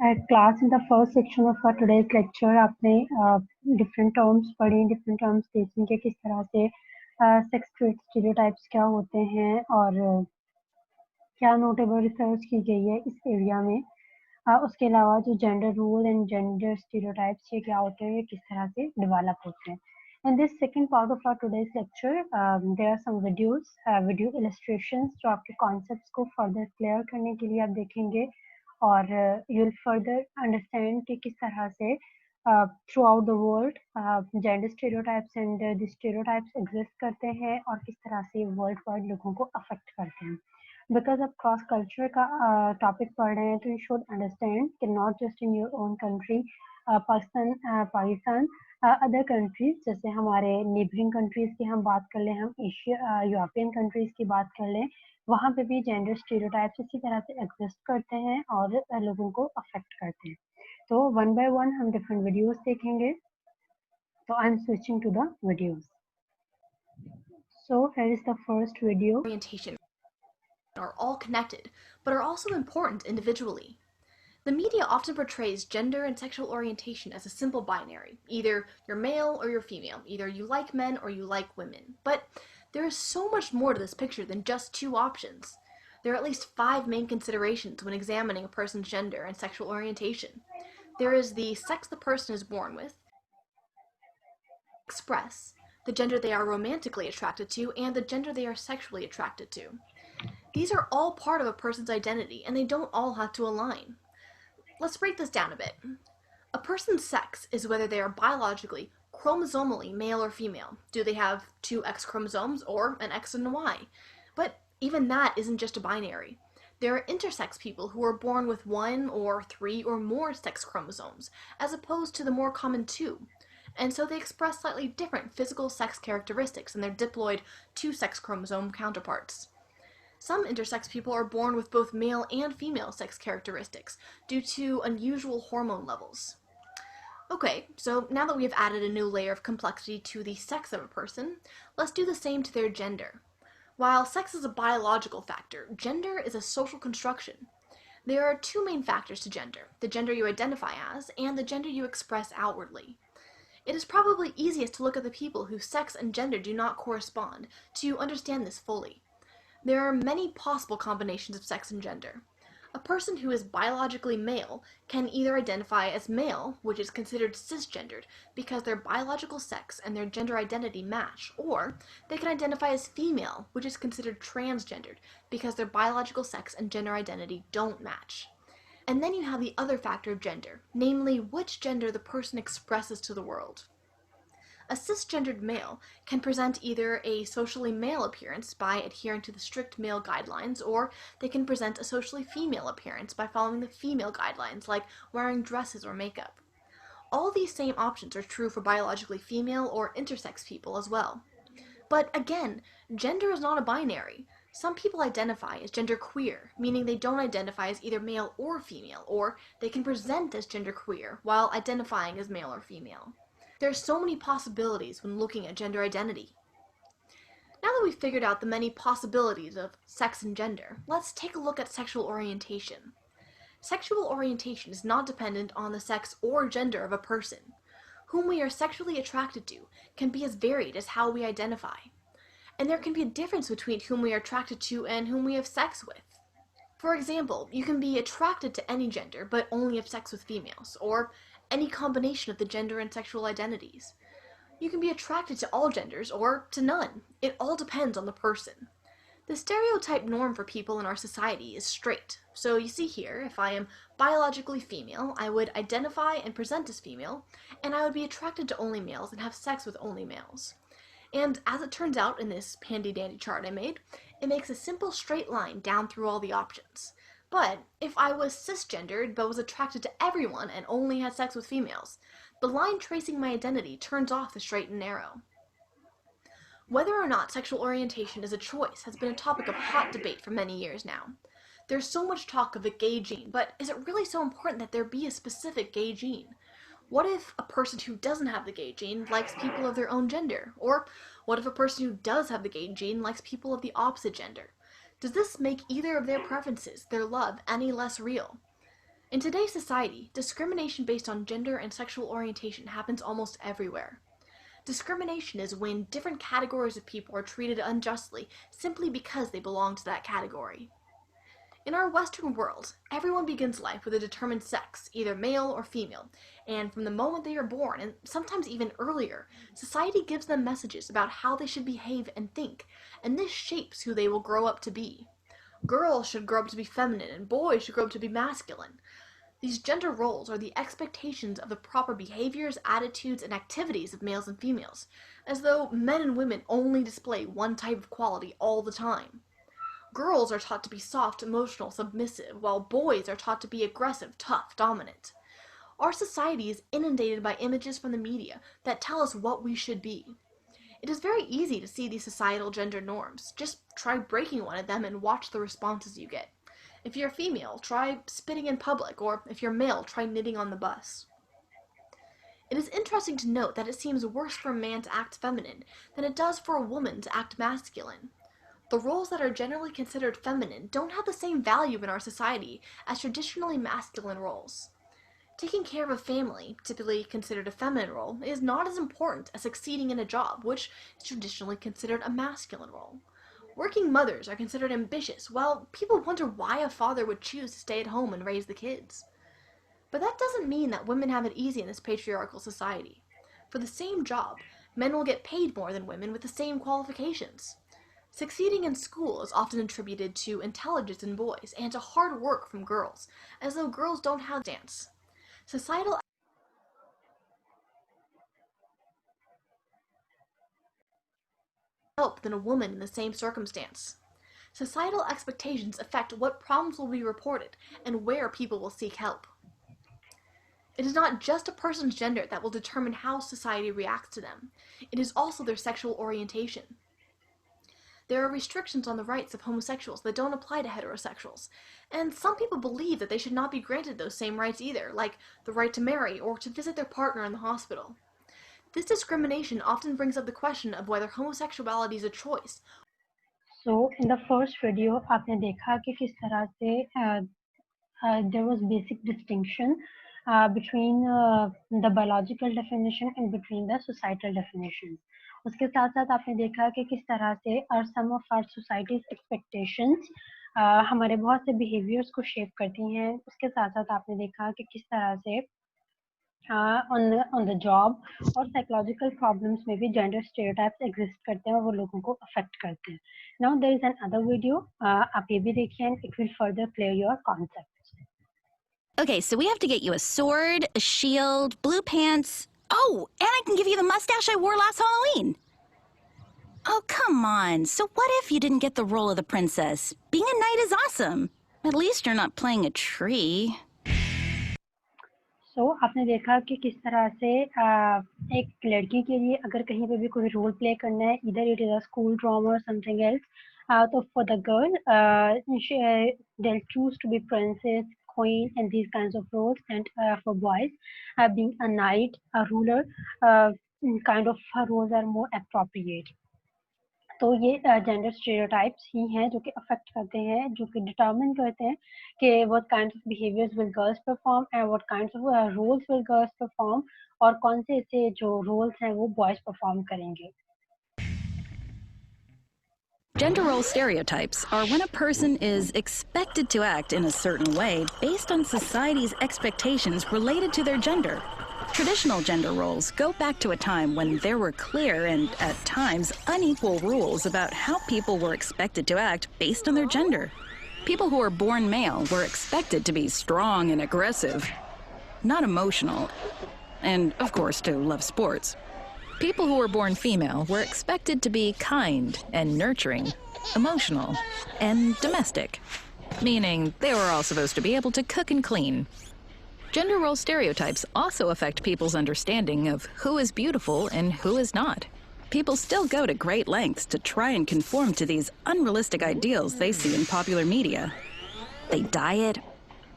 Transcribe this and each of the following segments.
At class, in the first section of our today's lecture, आपने different terms पढ़ी, different terms देखेंगे किस तरह से sex trait stereotypes क्या होते हैं और क्या नोटेबल रिसर्च की गई है इस एरिया में। उसके अलावा जो gender role and gender stereotypes ये क्या होते हैं, ये किस तरह से डेवलप होते हैं। In this second part of our today's lecture, there are some videos, video illustrations जो आपके concepts को further clear करने के लिए आप देखेंगे और you will further understand कि किस तरह से throughout the world gender stereotypes and the stereotypes exist करते हैं और किस तरह से world wide लोगों को affect करते हैं। बिकॉज आप क्रॉस कल्चर का टॉपिक पढ़ रहे हैं तो यू शुड अंडरस्टैंड कि not just in your own country, Pakistan other countries जैसे हमारे नेबरिंग कंट्रीज की हम बात कर लें, हम एशिया यूरोपियन कंट्रीज की बात कर लें, वहाँ पे भी जेंडर स्टीरियोटाइप्स इसी तरह से एग्जिस्ट करते हैं और लोगों को अफेक्ट करते हैं। तो वन बाय वन हम डिफरेंट वीडियोस देखेंगे। तो I am switching to the videos. So here is the first video. Orientation are all connected, but are also important individually. The media often portrays gender and sexual orientation as a simple binary. Either you're male or you're female. Either you like men or you like women. But there is so much more to this picture than just two options. There are at least 5 main considerations when examining a person's gender and sexual orientation. There is the sex the person is born with, express, the gender they are romantically attracted to, and the gender they are sexually attracted to. These are all part of a person's identity, and they don't all have to align. Let's break this down a bit. A person's sex is whether they are biologically, chromosomally male or female. Do they have 2 X chromosomes or an X and a Y? But even that isn't just a binary. There are intersex people who are born with 1 or 3 or more sex chromosomes, as opposed to the more common 2. And so they express slightly different physical sex characteristics than their diploid 2 sex chromosome counterparts. Some intersex people are born with both male and female sex characteristics due to unusual hormone levels. Okay, so now that we have added a new layer of complexity to the sex of a person, let's do the same to their gender. While sex is a biological factor, gender is a social construction. There are 2 main factors to gender, the gender you identify as and the gender you express outwardly. It is probably easiest to look at the people whose sex and gender do not correspond to understand this fully. There are many possible combinations of sex and gender. A person who is biologically male can either identify as male, which is considered cisgendered because their biological sex and their gender identity match, or they can identify as female, which is considered transgendered because their biological sex and gender identity don't match. And then you have the other factor of gender, namely which gender the person expresses to the world. A cisgendered male can present either a socially male appearance by adhering to the strict male guidelines, or they can present a socially female appearance by following the female guidelines, like wearing dresses or makeup. All these same options are true for biologically female or intersex people as well. But again, gender is not a binary. Some people identify as genderqueer, meaning they don't identify as either male or female, or they can present as genderqueer while identifying as male or female. There are so many possibilities when looking at gender identity. Now that we've figured out the many possibilities of sex and gender, let's take a look at sexual orientation. Sexual orientation is not dependent on the sex or gender of a person. Whom we are sexually attracted to can be as varied as how we identify. And there can be a difference between whom we are attracted to and whom we have sex with. For example, you can be attracted to any gender but only have sex with females, or any combination of the gender and sexual identities. You can be attracted to all genders or to none. It all depends on the person. The stereotype norm for people in our society is straight. So you see here, if I am biologically female, I would identify and present as female, and I would be attracted to only males and have sex with only males. And as it turns out in this handy-dandy chart I made, it makes a simple straight line down through all the options. But if I was cisgendered but was attracted to everyone and only had sex with females, the line tracing my identity turns off the straight and narrow. Whether or not sexual orientation is a choice has been a topic of hot debate for many years now. There's so much talk of the gay gene, but is it really so important that there be a specific gay gene? What if a person who doesn't have the gay gene likes people of their own gender? Or what if a person who does have the gay gene likes people of the opposite gender? Does this make either of their preferences, their love, any less real? In today's society, discrimination based on gender and sexual orientation happens almost everywhere. Discrimination is when different categories of people are treated unjustly simply because they belong to that category. In our Western world, everyone begins life with a determined sex, either male or female, and from the moment they are born, and sometimes even earlier, society gives them messages about how they should behave and think, and this shapes who they will grow up to be. Girls should grow up to be feminine, and boys should grow up to be masculine. These gender roles are the expectations of the proper behaviors, attitudes, and activities of males and females, as though men and women only display one type of quality all the time. Girls are taught to be soft, emotional, submissive, while boys are taught to be aggressive, tough, dominant. Our society is inundated by images from the media that tell us what we should be. It is very easy to see these societal gender norms. Just try breaking one of them and watch the responses you get. If you're female, try spitting in public, or if you're male, try knitting on the bus. It is interesting to note that it seems worse for a man to act feminine than it does for a woman to act masculine. The roles that are generally considered feminine don't have the same value in our society as traditionally masculine roles. Taking care of a family, typically considered a feminine role, is not as important as succeeding in a job, which is traditionally considered a masculine role. Working mothers are considered ambitious, while people wonder why a father would choose to stay at home and raise the kids. But that doesn't mean that women have it easy in this patriarchal society. For the same job, men will get paid more than women with the same qualifications. Succeeding in school is often attributed to intelligence in boys and to hard work from girls, as though girls don't have dance. Societal help than a woman in the same circumstance. Societal expectations affect what problems will be reported and where people will seek help. It is not just a person's gender that will determine how society reacts to them. It is also their sexual orientation. There are restrictions on the rights of homosexuals that don't apply to heterosexuals, and some people believe that they should not be granted those same rights either, like the right to marry or to visit their partner in the hospital. This discrimination often brings up the question of whether homosexuality is a choice. So in the first video आपने देखा कि किस तरह से there was basic distinction between the biological definition and between the societal definition. उसके साथ साथ आपने देखा कि किस तरह से some of our society's expectations हमारे बहुत से behaviors को shape करती हैं. उसके साथ साथ आपने देखा कि किस तरह से on the job और psychological problems में भी gender stereotypes exist करते हैं और वो लोगों को affect करते हैं. Now there is another video. आप ये भी देखिए and it will further clear your concepts. Okay, so we have to get you a sword, a shield, blue pants. Oh, and I can give you the mustache I wore last Halloween. Oh, come on. So what if you didn't get the role of the princess? Being a knight is awesome. At least you're not playing a tree. So, आपने देखा कि किस तरह से एक लड़की के लिए अगर कहीं पे भी कोई रोल प्ले करना है, either it is a school drama or something else, so for the girl, they'll choose to be princess, queen, and these kinds of roles, and for boys, being a knight, a ruler, kind of roles are more appropriate. तो ये gender stereotypes ही हैं जो कि affect करते हैं, जो कि determine करते हैं कि what kinds of behaviours will girls perform and what kinds of roles will girls perform और कौन से ऐसे जो रोल्स हैं वो बॉयज परफॉर्म करेंगे. Gender role stereotypes are when a person is expected to act in a certain way based on society's expectations related to their gender. Traditional gender roles go back to a time when there were clear and, at times, unequal rules about how people were expected to act based on their gender. People who were born male were expected to be strong and aggressive, not emotional, and, of course, to love sports. People who were born female were expected to be kind and nurturing, emotional, and domestic, meaning they were all supposed to be able to cook and clean. Gender role stereotypes also affect people's understanding of who is beautiful and who is not. People still go to great lengths to try and conform to these unrealistic ideals they see in popular media. They diet,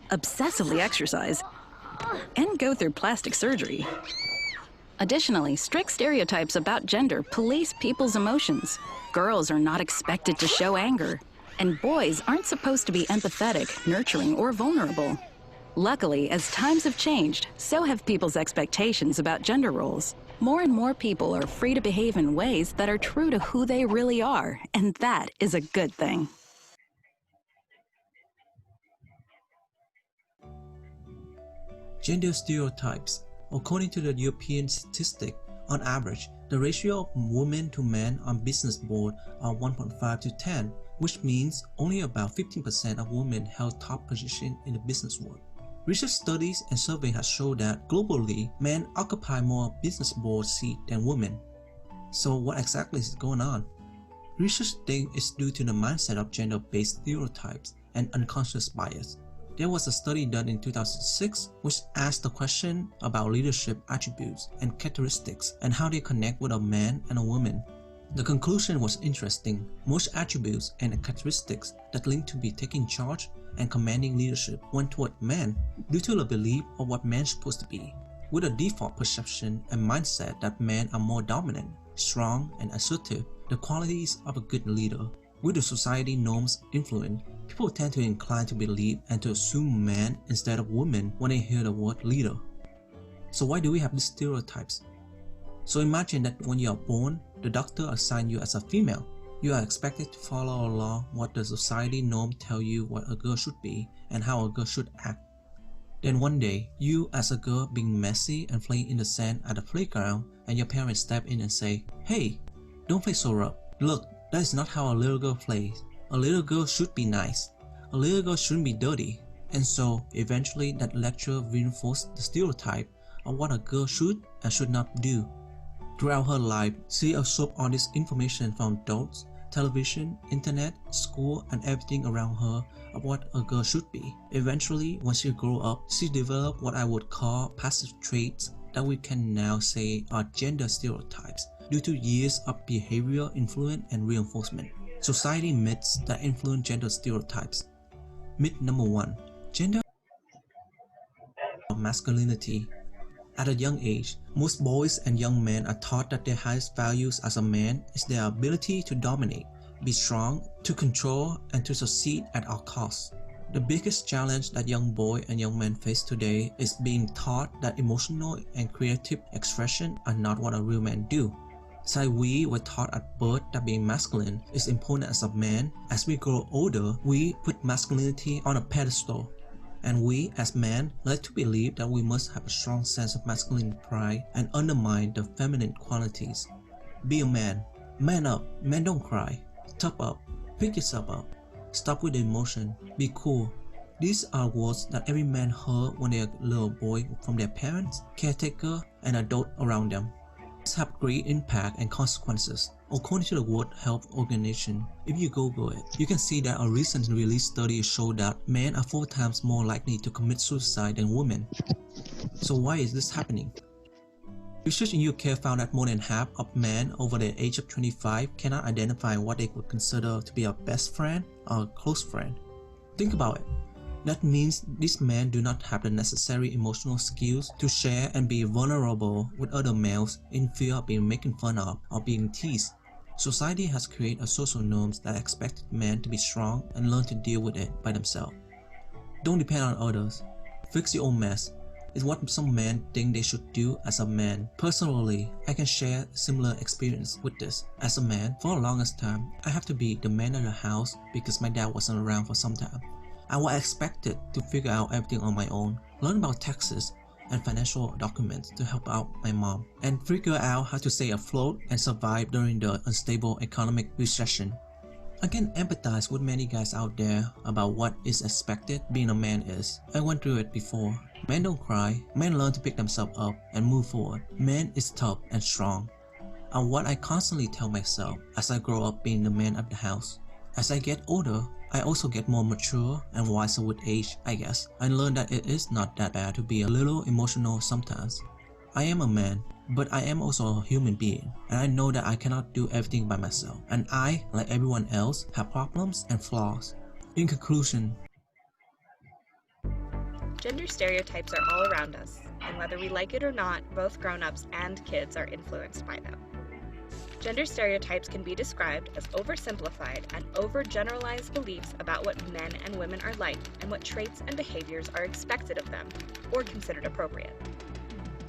obsessively exercise, and go through plastic surgery. Additionally, strict stereotypes about gender police people's emotions. Girls are not expected to show anger, and boys aren't supposed to be empathetic, nurturing, or vulnerable. Luckily, as times have changed, so have people's expectations about gender roles. More and more people are free to behave in ways that are true to who they really are, and that is a good thing. Gender stereotypes. According to the European statistic, on average, the ratio of women to men on business board are 1.5 to 10, which means only about 15% of women held top position in the business world. Research studies and surveys have shown that globally, men occupy more business board seats than women. So what exactly is going on? Research thinks it's due to the mindset of gender-based stereotypes and unconscious bias. There was a study done in 2006 which asked the question about leadership attributes and characteristics and how they connect with a man and a woman. The conclusion was interesting. Most attributes and characteristics that link to be taking charge and commanding leadership went toward men due to the belief of what men are supposed to be, with a default perception and mindset that men are more dominant, strong, and assertive, the qualities of a good leader. With the society norms influence, people tend to incline to believe and to assume men instead of women when they hear the word leader. So why do we have these stereotypes? So imagine that when you are born, the doctor assigns you as a female. You are expected to follow along what the society norm tell you what a girl should be and how a girl should act. Then one day, you as a girl being messy and playing in the sand at the playground, and your parents step in and say, "Hey, don't play so rough. Look, that is not how a little girl plays. A little girl should be nice. A little girl shouldn't be dirty." And so, eventually that lecture reinforced the stereotype of what a girl should and should not do. Throughout her life, she absorbed all this information from adults, television, internet, school, and everything around her of what a girl should be. Eventually, when she grew up, she developed what I would call passive traits that we can now say are gender stereotypes due to years of behavioral influence and reinforcement. Society myths that influence gender stereotypes. Myth number 1. Gender masculinity. At a young age, most boys and young men are taught that their highest values as a man is their ability to dominate, be strong, to control, and to succeed at all costs. The biggest challenge that young boys and young men face today is being taught that emotional and creative expression are not what a real man do. So we were taught at birth that being masculine is important as a man. As we grow older, we put masculinity on a pedestal. And we, as men, like to believe that we must have a strong sense of masculine pride and undermine the feminine qualities. Be a man. Man up. Men don't cry. Tough up. Pick yourself up. Stop with the emotion. Be cool. These are words that every man heard when they are a little boy from their parents, caretaker, and adult around them. These have great impact and consequences. According to the World Health Organization, if you Google it, you can see that a recent released study showed that men are 4 times more likely to commit suicide than women. So why is this happening? Research in UK found that more than half of men over the age of 25 cannot identify what they would consider to be a best friend or a close friend. Think about it. That means these men do not have the necessary emotional skills to share and be vulnerable with other males in fear of being making fun of or being teased. Society has created a social norms that expect men to be strong and learn to deal with it by themselves. Don't depend on others. Fix your own mess is what some men think they should do as a man. Personally, I can share similar experience with this. As a man, for the longest time, I have to be the man of the house because my dad wasn't around for some time. I was expected to figure out everything on my own, learn about taxes and financial documents to help out my mom, and figure out how to stay afloat and survive during the unstable economic recession. I can empathize with many guys out there about what is expected being a man is. I went through it before. Men don't cry, men learn to pick themselves up and move forward. Men is tough and strong. And what I constantly tell myself as I grow up being the man of the house. As I get older, I also get more mature and wiser with age, I guess. I learned that it is not that bad to be a little emotional sometimes. I am a man, but I am also a human being, and I know that I cannot do everything by myself, and I, like everyone else, have problems and flaws. In conclusion, gender stereotypes are all around us, and whether we like it or not, both grown-ups and kids are influenced by them. Gender stereotypes can be described as oversimplified and overgeneralized beliefs about what men and women are like and what traits and behaviors are expected of them or considered appropriate.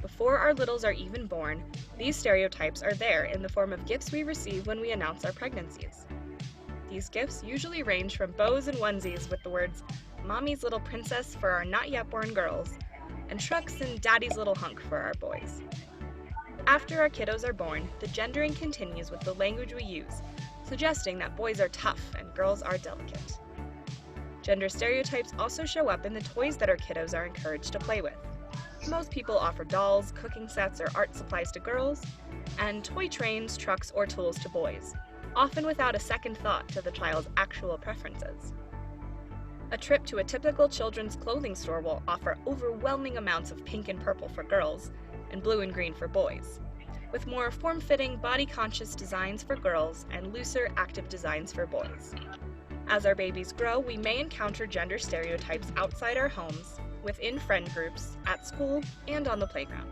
Before our littles are even born, these stereotypes are there in the form of gifts we receive when we announce our pregnancies. These gifts usually range from bows and onesies with the words, "Mommy's little princess" for our not yet born girls, and trucks and "Daddy's little hunk" for our boys. After our kiddos are born, the gendering continues with the language we use, suggesting that boys are tough and girls are delicate. Gender stereotypes also show up in the toys that our kiddos are encouraged to play with. Most people offer dolls, cooking sets, or art supplies to girls, and toy trains, trucks, or tools to boys, often without a second thought to the child's actual preferences. A trip to a typical children's clothing store will offer overwhelming amounts of pink and purple for girls, and blue and green for boys, with more form-fitting, body-conscious designs for girls and looser, active designs for boys. As our babies grow, we may encounter gender stereotypes outside our homes, within friend groups, at school, and on the playground.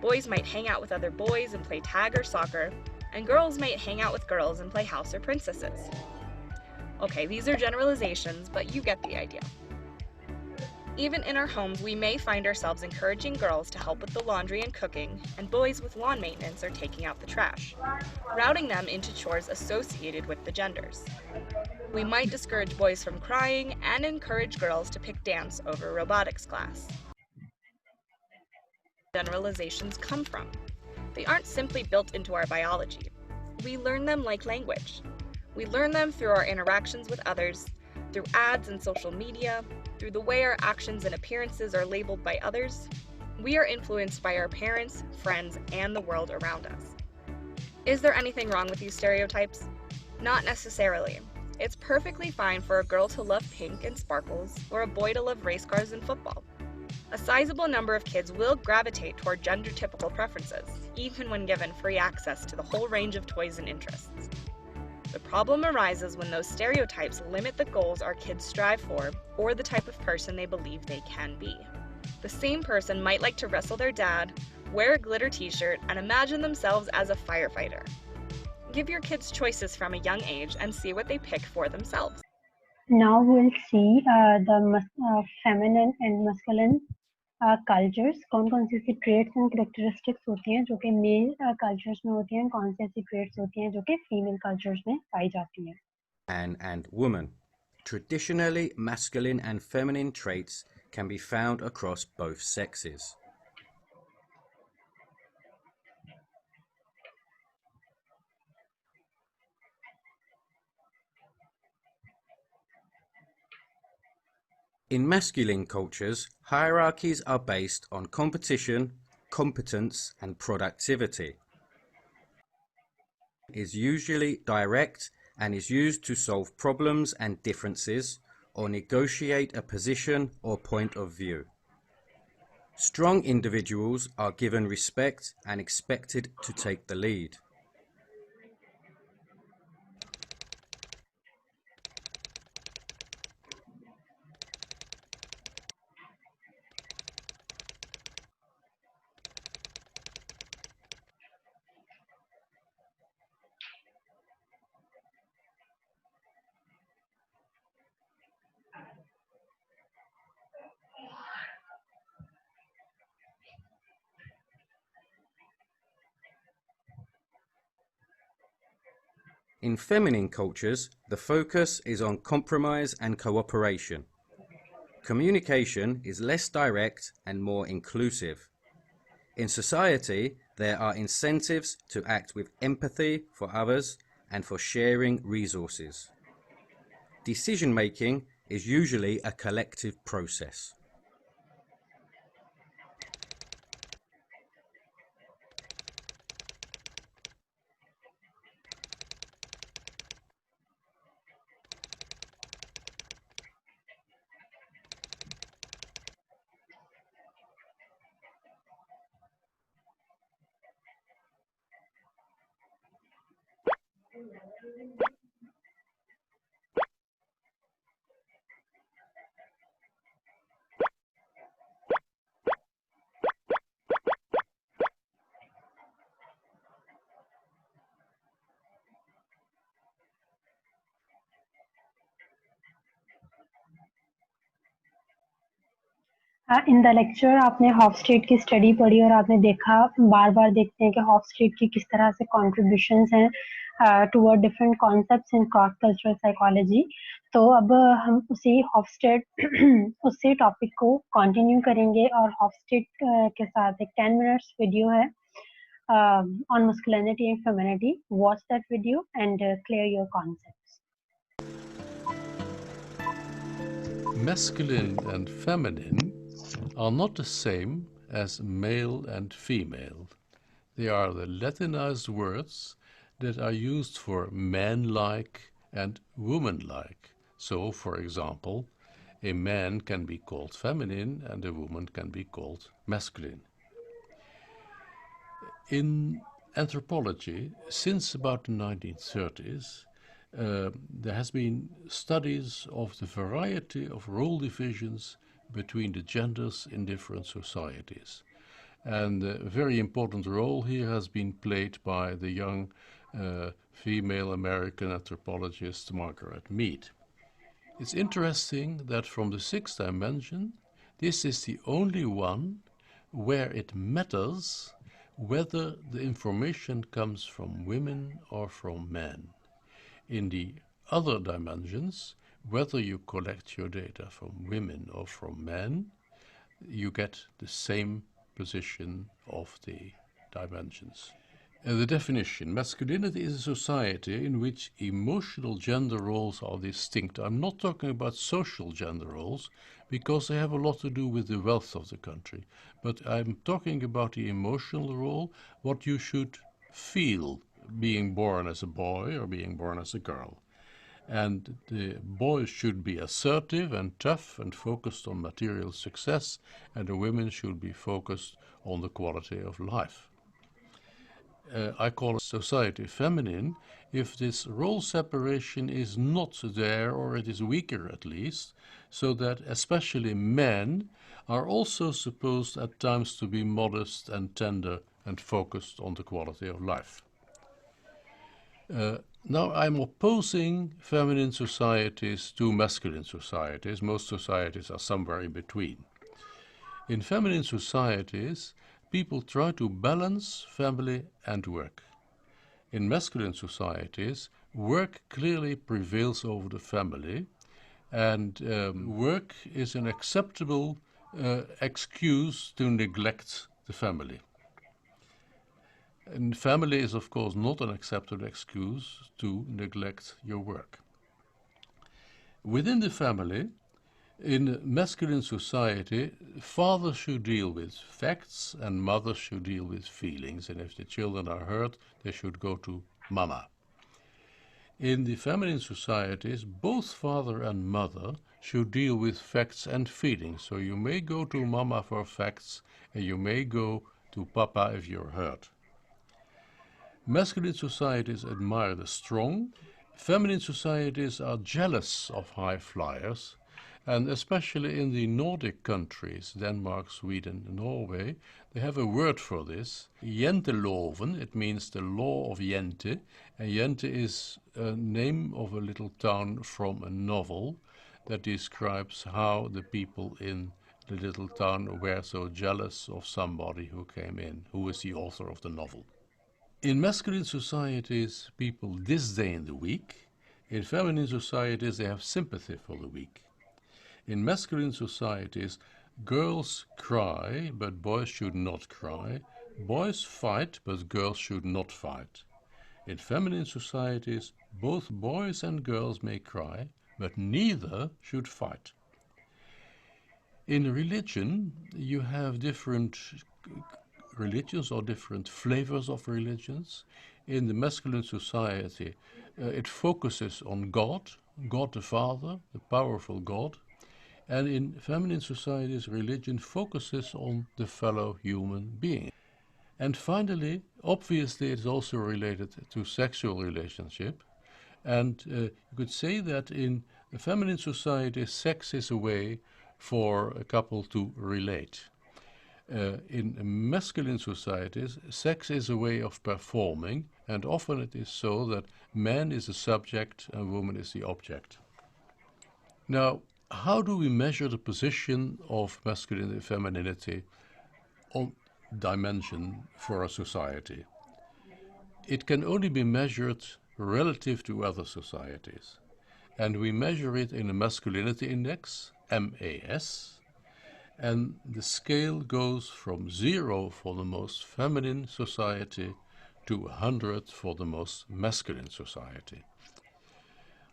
Boys might hang out with other boys and play tag or soccer, and girls might hang out with girls and play house or princesses. Okay, these are generalizations, but you get the idea. Even in our homes, we may find ourselves encouraging girls to help with the laundry and cooking, and boys with lawn maintenance or taking out the trash, routing them into chores associated with the genders. We might discourage boys from crying and encourage girls to pick dance over robotics class. Generalizations come from. They aren't simply built into our biology. We learn them like language. We learn them through our interactions with others, through ads and social media, through the way our actions and appearances are labeled by others. We are influenced by our parents, friends, and the world around us. Is there anything wrong with these stereotypes? Not necessarily. It's perfectly fine for a girl to love pink and sparkles, or a boy to love race cars and football. A sizable number of kids will gravitate toward gender-typical preferences, even when given free access to the whole range of toys and interests. The problem arises when those stereotypes limit the goals our kids strive for or the type of person they believe they can be. The same person might like to wrestle their dad, wear a glitter t-shirt, and imagine themselves as a firefighter. Give your kids choices from a young age and see what they pick for themselves. Now we'll see the feminine and masculine cultures. कौन-कौन सी ऐसी traits and characteristics होती हैं जो कि male cultures में होती हैं, कौन सी ऐसी traits होती हैं जो कि female cultures में पाई जाती हैं. And woman. Traditionally, masculine and feminine traits can be found across both sexes. In masculine cultures, hierarchies are based on competition, competence, and productivity. It is usually direct and is used to solve problems and differences or negotiate a position or point of view. Strong individuals are given respect and expected to take the lead. In feminine cultures, the focus is on compromise and cooperation. Communication is less direct and more inclusive. In society, there are incentives to act with empathy for others and for sharing resources. Decision-making is usually a collective process. In the lecture आपने हॉफस्टेट की study पढ़ी और आपने देखा, बार-बार देखते हैं कि हॉफस्टेट की किस तरह से कॉन्ट्रिब्यूशंस हैं टुवर्ड डिफरेंट कॉन्सेप्ट्स इन क्रॉस कल्चरल साइकोलॉजी। तो अब हम उसी हॉफस्टेट उसी टॉपिक को कंटिन्यू करेंगे और हॉफस्टेट के साथ एक 10 मिनट्स वीडियो है on masculinity and femininity. Watch that video and clear your concepts. Masculine and feminine are not the same as male and female. They are the Latinized words that are used for man-like and woman-like. So, for example, a man can be called feminine and a woman can be called masculine. In anthropology, since about the 1930s, there has been studies of the variety of role divisions between the genders in different societies. And a very important role here has been played by the young female American anthropologist Margaret Mead. It's interesting that from the sixth dimension, this is the only one where it matters whether the information comes from women or from men. In the other dimensions, whether you collect your data from women or from men, you get the same position of the dimensions. The definition: masculinity is a society in which emotional gender roles are distinct. I'm not talking about social gender roles because they have a lot to do with the wealth of the country, but I'm talking about the emotional role, what you should feel being born as a boy or being born as a girl. And the boys should be assertive and tough and focused on material success, and the women should be focused on the quality of life. I call a society feminine if this role separation is not there, or it is weaker at least, so that especially men are also supposed at times to be modest and tender and focused on the quality of life. Now I'm opposing feminine societies to masculine societies. Most societies are somewhere in between. In feminine societies, people try to balance family and work. In masculine societies, work clearly prevails over the family, and work is an acceptable excuse to neglect the family. And family is, of course, not an accepted excuse to neglect your work. Within the family, in masculine society, fathers should deal with facts and mothers should deal with feelings. And if the children are hurt, they should go to mama. In the feminine societies, both father and mother should deal with facts and feelings. So you may go to mama for facts and you may go to papa if you're hurt. Masculine societies admire the strong. Feminine societies are jealous of high flyers, and especially in the Nordic countries, Denmark, Sweden, and Norway, they have a word for this, Jenteloven. It means the law of Jente, and Jente is a name of a little town from a novel that describes how the people in the little town were so jealous of somebody who came in, who is the author of the novel. In masculine societies, people disdain the weak. In feminine societies, they have sympathy for the weak. In masculine societies, girls cry, but boys should not cry. Boys fight, but girls should not fight. In feminine societies, both boys and girls may cry, but neither should fight. In religion, you have different religions or different flavors of religions. In the masculine society, it focuses on God, God the Father, the powerful God. And in feminine societies, religion focuses on the fellow human being. And finally, obviously, it's also related to sexual relationship. And you could say that in the feminine society, sex is a way for a couple to relate. In masculine societies, sex is a way of performing, and often it is so that man is the subject and woman is the object. Now, how do we measure the position of masculinity and femininity on dimension for a society? It can only be measured relative to other societies. And we measure it in a masculinity index, MAS, and the scale goes from 0 for the most feminine society to 100 for the most masculine society.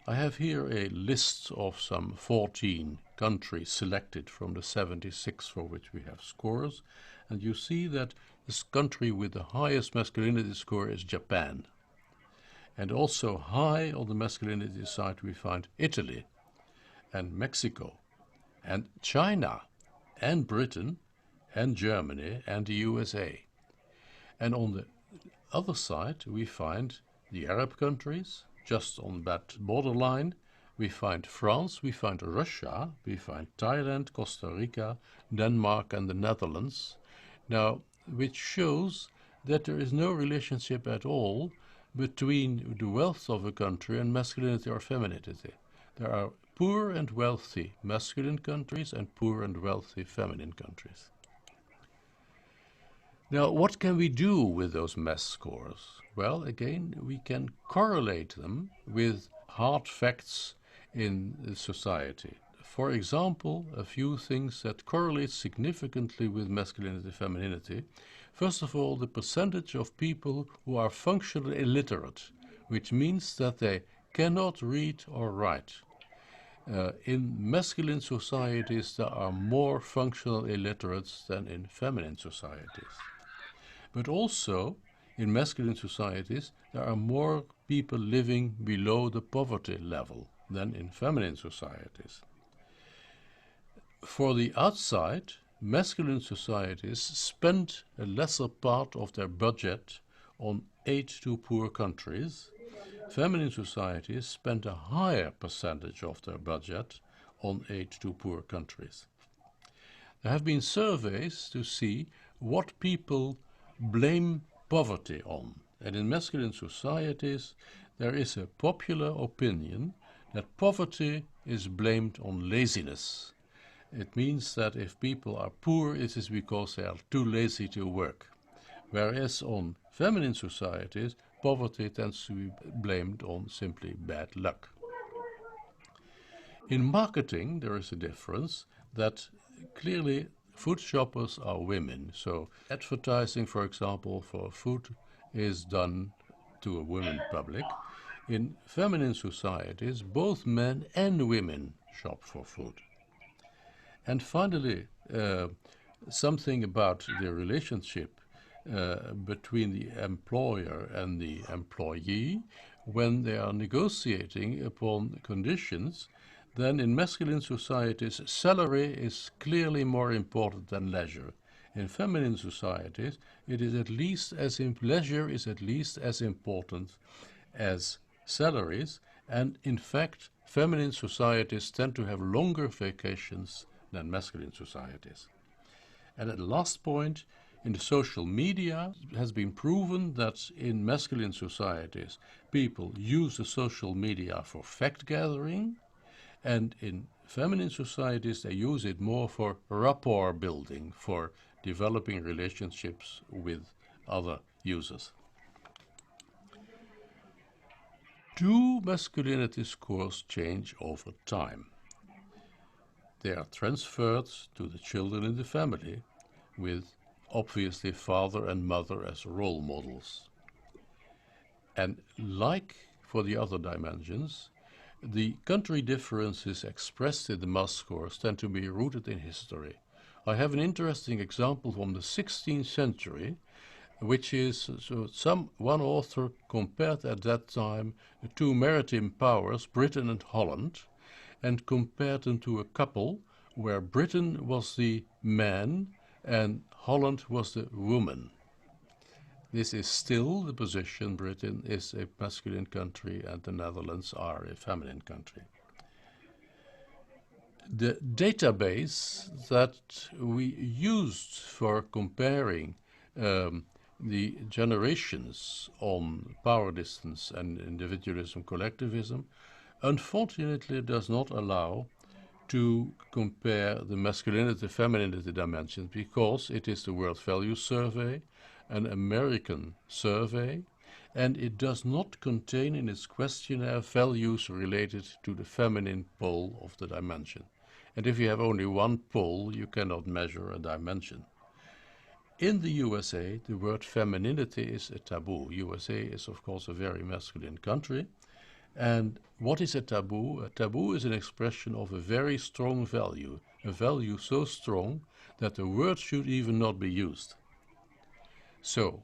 I have here a list of some 14 countries selected from the 76 for which we have scores, and you see that this country with the highest masculinity score is Japan. And also high on the masculinity side we find Italy and Mexico and China and Britain and Germany and the USA. And on the other side we find the Arab countries, just on that borderline. We find France, we find Russia, we find Thailand, Costa Rica, Denmark and the Netherlands. Now, which shows that there is no relationship at all between the wealth of a country and masculinity or femininity. There are poor and wealthy masculine countries and poor and wealthy feminine countries. Now, what can we do with those MES scores? Well, again, we can correlate them with hard facts in the society. For example, a few things that correlate significantly with masculinity and femininity. First of all, the percentage of people who are functionally illiterate, which means that they cannot read or write. In masculine societies, there are more functional illiterates than in feminine societies. But also, in masculine societies, there are more people living below the poverty level than in feminine societies. For the outside, masculine societies spend a lesser part of their budget on aid to poor countries. Feminine societies spend a higher percentage of their budget on aid to poor countries. There have been surveys to see what people blame poverty on. And in masculine societies, there is a popular opinion that poverty is blamed on laziness. It means that if people are poor, it is because they are too lazy to work. Whereas on feminine societies, poverty tends to be blamed on simply bad luck. In marketing, there is a difference that clearly food shoppers are women. So advertising, for example, for food is done to a women public. In feminine societies, both men and women shop for food. And finally, something about the relationship between the employer and the employee. When they are negotiating upon conditions, then in masculine societies, salary is clearly more important than leisure. In feminine societies, it is at least as leisure is at least as important as salaries, and in fact, feminine societies tend to have longer vacations than masculine societies. And at the last point, in the social media, it has been proven that in masculine societies, people use the social media for fact gathering, and in feminine societies, they use it more for rapport building, for developing relationships with other users. Do masculinity scores change over time? They are transferred to the children in the family, with obviously father and mother as role models. And like for the other dimensions, the country differences expressed in the mass scores tend to be rooted in history. I have an interesting example from the 16th century, which is one author compared at that time the two maritime powers, Britain and Holland, and compared them to a couple where Britain was the man and Holland was the woman. This is still the position. Britain is a masculine country and the Netherlands are a feminine country. The database that we used for comparing the generations on power distance and individualism, collectivism, unfortunately does not allow to compare the masculinity femininity dimensions because it is the World Values Survey, an American survey, and it does not contain in its questionnaire values related to the feminine pole of the dimension. And if you have only one pole, you cannot measure a dimension. In the USA, the word femininity is a taboo. USA is, of course, a very masculine country. And what is a taboo? A taboo is an expression of a very strong value, a value so strong that the word should even not be used. So,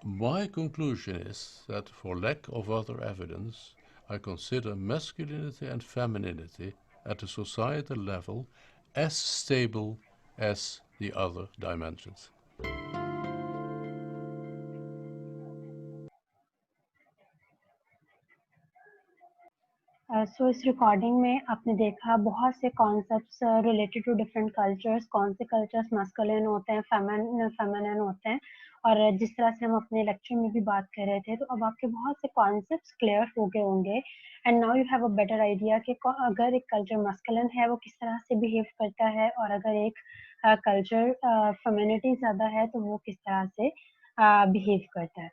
my conclusion is that for lack of other evidence, I consider masculinity and femininity at a societal level as stable as the other dimensions. So इस recording में आपने देखा बहुत से concepts related to different cultures, कौन से cultures masculine होते हैं, फेमिनिन होते हैं, और जिस तरह से हम अपने लेक्चर में भी बात कर रहे थे, तो अब आपके बहुत से कॉन्सेप्ट्स क्लियर हो गए होंगे and now you have a better idea कि अगर एक कल्चर मस्कुलिन है वो किस तरह से बिहेव करता है, और अगर एक कल्चर फेमिनिटी ज़्यादा है तो वो किस तरह से बिहेव करता है.